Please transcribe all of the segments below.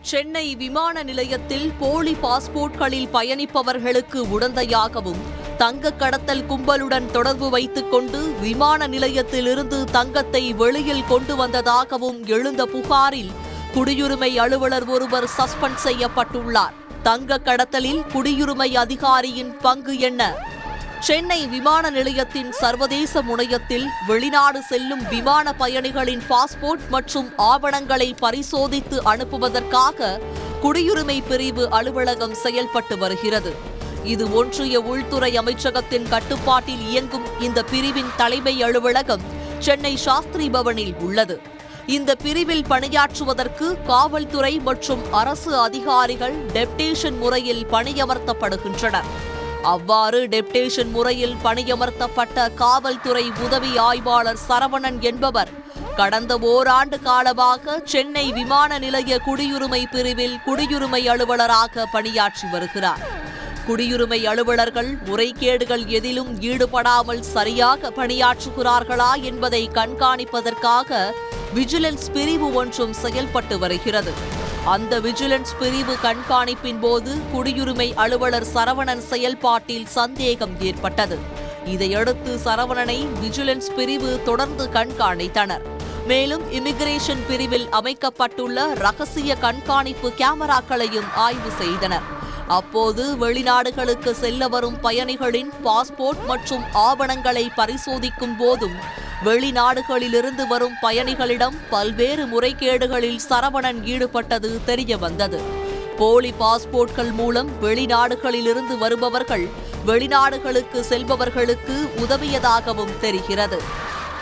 சென்னை விமான நிலையத்தில் போலி பாஸ்போர்ட்களில் பயணிப்பவர்களுக்கு உடந்தையாகவும் தங்க கடத்தல் கும்பலுடன் தொடர்பு வைத்துக் கொண்டு விமான நிலையத்திலிருந்து தங்கத்தை வெளியில் கொண்டு வந்ததாகவும் எழுந்த புகாரில் குடியுரிமை அலுவலர் ஒருவர் சஸ்பெண்ட் செய்யப்பட்டுள்ளார். தங்க கடத்தலில் குடியுரிமை அதிகாரியின் பங்கு என்ன? சென்னை விமான நிலையத்தின் சர்வதேச முனையத்தில் வெளிநாடு செல்லும் விமான பயணிகளின் பாஸ்போர்ட் மற்றும் ஆவணங்களை பரிசோதித்து அனுப்புவதற்காக குடியுரிமை பிரிவு அலுவலகம் செயல்பட்டு வருகிறது. இது ஒன்றிய உள்துறை அமைச்சகத்தின் கட்டுப்பாட்டில் இயங்கும் இந்த பிரிவின் தலைமை அலுவலகம் சென்னை சாஸ்திரி பவனில் உள்ளது. இந்த பிரிவில் பணியாற்றுவதற்கு காவல்துறை மற்றும் அரசு அதிகாரிகள் டெப்டேஷன் முறையில் பணியமர்த்தப்படுகின்றனர். அவ்வாறு டெப்டேஷன் முறையில் பணியமர்த்தப்பட்ட காவல்துறை உதவி ஆய்வாளர் சரவணன் என்பவர் கடந்த ஓராண்டு காலமாக சென்னை விமான நிலைய குடியுரிமை பிரிவில் குடியுரிமை அலுவலராக பணியாற்றி வருகிறார். குடியுரிமை அலுவலர்கள் முறைகேடுகள் எதிலும் ஈடுபடாமல் சரியாக பணியாற்றுகிறார்களா என்பதை கண்காணிப்பதற்காக விஜிலன்ஸ் பிரிவு ஒன்றும் செயல்பட்டு வருகிறது. அந்த விஜிலன்ஸ் பிரிவு கண்காணிப்பின் போது குடியுரிமை அலுவலர் சரவணன் செயல்பாட்டில் சந்தேகம் ஏற்பட்டது. இதையடுத்து சரவணனை விஜிலன்ஸ் பிரிவு தொடர்ந்து கண்காணித்தனர். மேலும் இமிகிரேஷன் பிரிவில் அமைக்கப்பட்டுள்ள ரகசிய கண்காணிப்பு கேமராக்களையும் ஆய்வு செய்தனர். அப்போது வெளிநாடுகளுக்கு செல்ல வரும் பயணிகளின் பாஸ்போர்ட் மற்றும் ஆவணங்களை பரிசோதிக்கும் போதும் வெளிநாடுகளிலிருந்து வரும் பயணிகளிடம் பல்வேறு முறைகேடுகளில் சரவணன் ஈடுபட்டது தெரியவந்தது. போலி பாஸ்போர்ட்கள் மூலம் வெளிநாடுகளிலிருந்து வருபவர்கள் வெளிநாடுகளுக்கு செல்பவர்களுக்கு உதவியதாகவும் தெரிகிறது.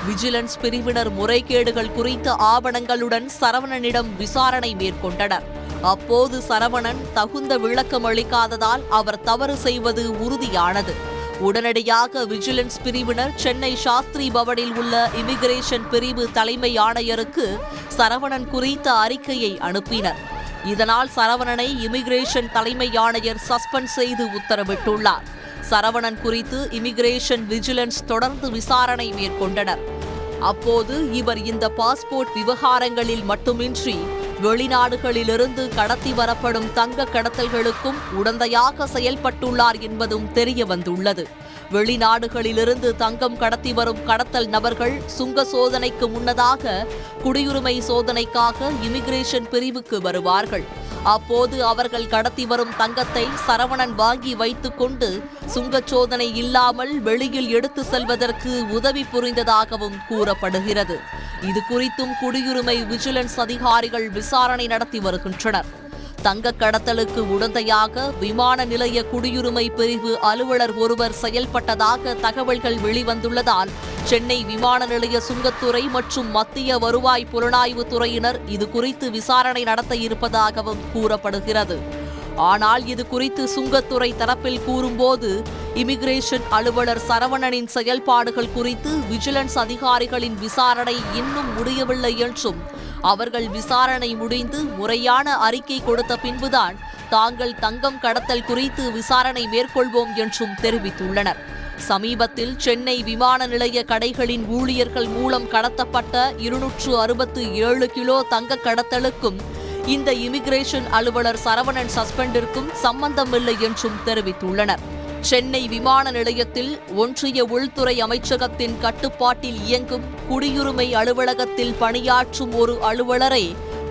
விஜிலன்ஸ் பிரிவினர் முறைகேடுகள் குறித்த ஆவணங்களுடன் சரவணனிடம் விசாரணை மேற்கொண்டனர். அப்போது சரவணன் தகுந்த விளக்கம் அளிக்காததால் அவர் தவறு செய்வது உறுதியானது. உடனடியாக விஜிலன்ஸ் பிரிவினர் சென்னை சாஸ்திரி பவனில் உள்ள இமிகிரேஷன் பிரிவு தலைமை ஆணையருக்கு சரவணன் குறித்த அறிக்கையை அனுப்பினர். இதனால் சரவணனை இமிகிரேஷன் தலைமை ஆணையர் சஸ்பெண்ட் செய்து உத்தரவிட்டுள்ளார். சரவணன் குறித்து இமிகிரேஷன் விஜிலன்ஸ் தொடர்ந்து விசாரணை மேற்கொண்டனர். அப்போது இவர் இந்த பாஸ்போர்ட் விவகாரங்களில் மட்டுமின்றி வெளிநாடுகளிலிருந்து கடத்தி வரப்படும் தங்க கடத்தல்களுக்கும் உடந்தையாக செயல்பட்டுள்ளார் என்பதும் தெரிய வந்துள்ளது. வெளிநாடுகளிலிருந்து தங்கம் கடத்தி வரும் கடத்தல் நபர்கள் சுங்க சோதனைக்கு முன்னதாக குடியுரிமை சோதனைக்காக இமிகிரேஷன் பிரிவுக்கு வருவார்கள். அப்போது அவர்கள் கடத்தி வரும் தங்கத்தை சரவணன் வாங்கி வைத்துக் கொண்டு சுங்கச்சோதனை இல்லாமல் வெளியில் எடுத்து செல்வதற்கு உதவி புரிந்ததாகவும் கூறப்படுகிறது. இது குறித்தும் குடியுரிமை விஜிலன்ஸ் அதிகாரிகள் விசாரணை நடத்தி வருகின்றனர். தங்க கடத்தலுக்கு உடந்தையாக விமான நிலைய குடியுரிமை பிரிவு அலுவலர் ஒருவர் செயல்பட்டதாக தகவல்கள் வெளிவந்துள்ளதால் சென்னை விமான நிலைய சுங்கத்துறை மற்றும் மத்திய வருவாய் புலனாய்வு துறையினர் இது குறித்து விசாரணை நடத்த இருப்பதாகவும் கூறப்படுகிறது. ஆனால் இது குறித்து சுங்கத்துறை தரப்பில் கூறும்போது இமிகிரேஷன் அலுவலர் சரவணனின் செயல்பாடுகள் குறித்து விஜிலன்ஸ் அதிகாரிகளின் விசாரணை இன்னும் முடியவில்லை என்றும் அவர்கள் விசாரணை முடிந்து முறையான அறிக்கை கொடுத்த பின்புதான் தாங்கள் தங்கம் கடத்தல் குறித்து விசாரணை மேற்கொள்வோம் என்றும் தெரிவித்துள்ளனர். சமீபத்தில் சென்னை விமான நிலைய கடைகளின் ஊழியர்கள் மூலம் கடத்தப்பட்ட 267 கிலோ தங்க கடத்தலுக்கும் இந்த இமிகிரேஷன் அலுவலர் சரவணன் சஸ்பெண்டிற்கும் சம்பந்தமில்லை என்றும் தெரிவித்துள்ளனர். சென்னை விமான நிலையத்தில் ஒன்றிய உள்துறை அமைச்சகத்தின் கட்டுப்பாட்டில் இயங்கும் குடியுரிமை அலுவலகத்தில் பணியாற்றும் ஒரு அலுவலரை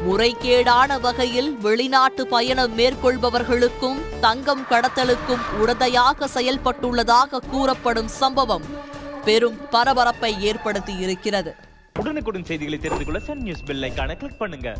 முறைகேடான வகையில் வெளிநாட்டு பயணம் மேற்கொள்பவர்களுக்கும் தங்கம் கடத்தலுக்கும் உடந்தையாக செயல்பட்டுள்ளதாக கூறப்படும் சம்பவம் பெரும் பரபரப்பை ஏற்படுத்தி இருக்கிறது. உடனுக்குடன் செய்திகளை தெரிந்து கொள்ள சன் நியூஸ் பெல் ஐகானை கிளிக் பண்ணுங்க.